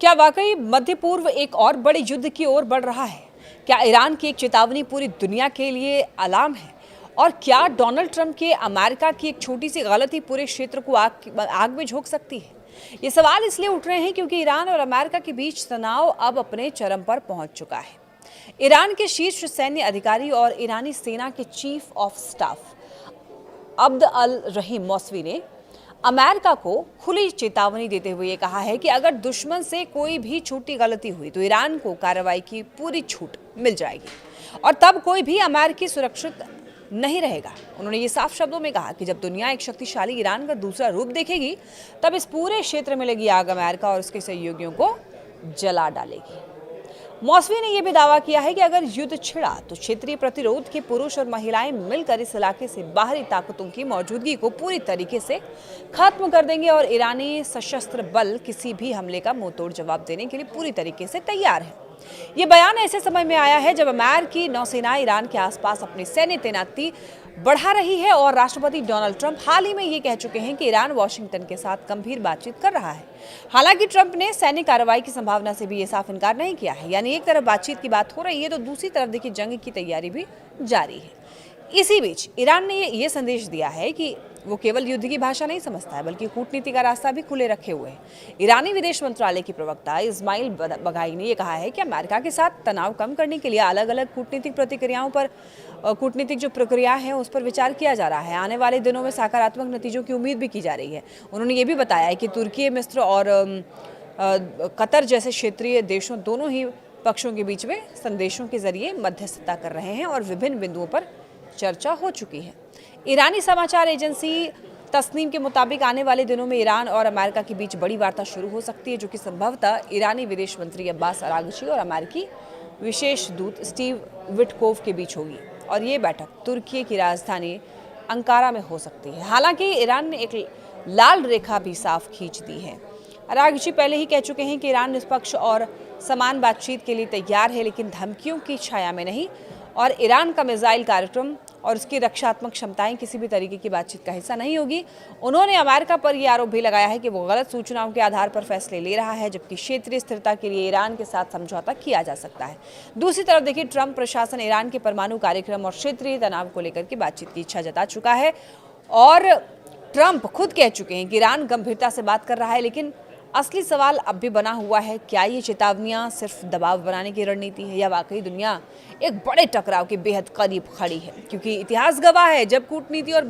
क्या वाकई मध्य पूर्व एक और बड़े युद्ध की ओर बढ़ रहा है? क्या ईरान की एक चेतावनी पूरी दुनिया के लिए अलार्म है? और क्या डोनाल्ड ट्रंप के अमेरिका की एक छोटी सी गलती पूरे क्षेत्र को आग में झोंक सकती है? ये सवाल इसलिए उठ रहे हैं क्योंकि ईरान और अमेरिका के बीच तनाव अब अपने चरम पर पहुंच चुका है। ईरान के शीर्ष सैन्य अधिकारी और ईरानी सेना के chief of staff Abd al Rahim Mousavi ने अमेरिका को खुली चेतावनी देते हुए कहा है कि अगर दुश्मन से कोई भी छोटी गलती हुई तो ईरान को कार्रवाई की पूरी छूट मिल जाएगी और तब कोई भी अमेरिकी सुरक्षित नहीं रहेगा। उन्होंने ये साफ शब्दों में कहा कि जब दुनिया एक शक्तिशाली ईरान का दूसरा रूप देखेगी तब इस पूरे क्षेत्र में लगी आग अमेरिका और उसके सहयोगियों को जला डालेगी। मौसवी ने यह भी दावा किया है कि अगर युद्ध छिड़ा तो क्षेत्रीय प्रतिरोध के पुरुष और महिलाएं मिलकर इस इलाके से बाहरी ताकतों की मौजूदगी को पूरी तरीके से खत्म कर देंगे और ईरानी सशस्त्र बल किसी भी हमले का मुंहतोड़ जवाब देने के लिए पूरी तरीके से तैयार है। ये बयान ऐसे समय में आया है जब अमेरिकी नौसेना ईरान के आसपास अपनी सैन्य तैनाती बढ़ा रही है और राष्ट्रपति डोनाल्ड ट्रंप हाल ही में ये कह चुके हैं कि ईरान वाशिंगटन के साथ गंभीर बातचीत कर रहा है। हालांकि ट्रंप ने सैन्य कार्रवाई की संभावना से भी ये साफ इनकार नहीं किया है। यानी एक तरफ बातचीत की बात हो रही है तो दूसरी तरफ देखिए जंग की तैयारी भी जारी है। इसी बीच ईरान ने ये संदेश दिया है कि वो केवल युद्ध की भाषा नहीं समझता है बल्कि कूटनीति का रास्ता भी खुले रखे हुए है। ईरानी विदेश मंत्रालय की प्रवक्ता इस्माइल बगाई ने यह कहा है कि अमेरिका के साथ तनाव कम करने के लिए अलग अलग कूटनीतिक जो प्रक्रिया है उस पर विचार किया जा रहा है। आने वाले दिनों में सकारात्मक नतीजों की उम्मीद भी की जा रही है। उन्होंने ये भी बताया कि तुर्की, मिस्र और कतर जैसे क्षेत्रीय देशों दोनों ही पक्षों के बीच में संदेशों के जरिए मध्यस्थता कर रहे हैं और विभिन्न बिंदुओं पर चर्चा हो चुकी है। ईरानी समाचार एजेंसी तस्नीम के मुताबिक आने वाले दिनों में ईरान और अमेरिका के बीच बड़ी वार्ता शुरू हो सकती है, जो कि संभवतः ईरानी विदेश मंत्री अब्बास अरागची और अमेरिकी विशेष दूत स्टीव विटकोव के बीच होगी और ये बैठक तुर्की की राजधानी अंकारा में हो सकती है। हालांकि ईरान ने एक लाल रेखा भी साफ खींच दी है। अरागची पहले ही कह चुके हैं कि ईरान निष्पक्ष और समान बातचीत के लिए तैयार है, लेकिन धमकियों की छाया में नहीं, और ईरान का मिसाइल कार्यक्रम और उसकी रक्षात्मक क्षमताएं किसी भी तरीके की बातचीत का हिस्सा नहीं होगी। उन्होंने अमेरिका पर यह आरोप भी लगाया है कि वो गलत सूचनाओं के आधार पर फैसले ले रहा है, जबकि क्षेत्रीय स्थिरता के लिए ईरान के साथ समझौता किया जा सकता है। दूसरी तरफ देखिए, ट्रंप प्रशासन ईरान के परमाणु कार्यक्रम और क्षेत्रीय तनाव को लेकर के बातचीत की इच्छा जता चुका है और ट्रंप खुद कह चुके हैं कि ईरान गंभीरता से बात कर रहा है, लेकिन असली सवाल अब भी बना हुआ है, क्या ये चेतावनियां सिर्फ दबाव बनाने की रणनीति है या वाकई दुनिया एक बड़े टकराव के बेहद करीब खड़ी है? क्योंकि इतिहास गवाह है, जब कूटनीति और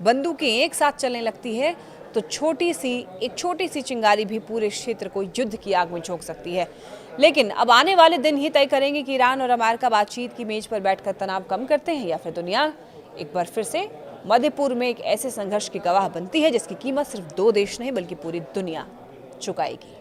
बंदूकें एक साथ चलने लगती है तो एक छोटी सी चिंगारी भी पूरे क्षेत्र को युद्ध की आग में झोंक सकती है। लेकिन अब आने वाले दिन ही तय करेंगे कि ईरान और अमेरिका बातचीत की मेज पर बैठकर तनाव कम करते हैं या फिर दुनिया एक बार फिर से मध्य पूर्व में एक ऐसे संघर्ष की गवाह बनती है जिसकी कीमत सिर्फ दो देश नहीं बल्कि पूरी दुनिया चुकाएगी।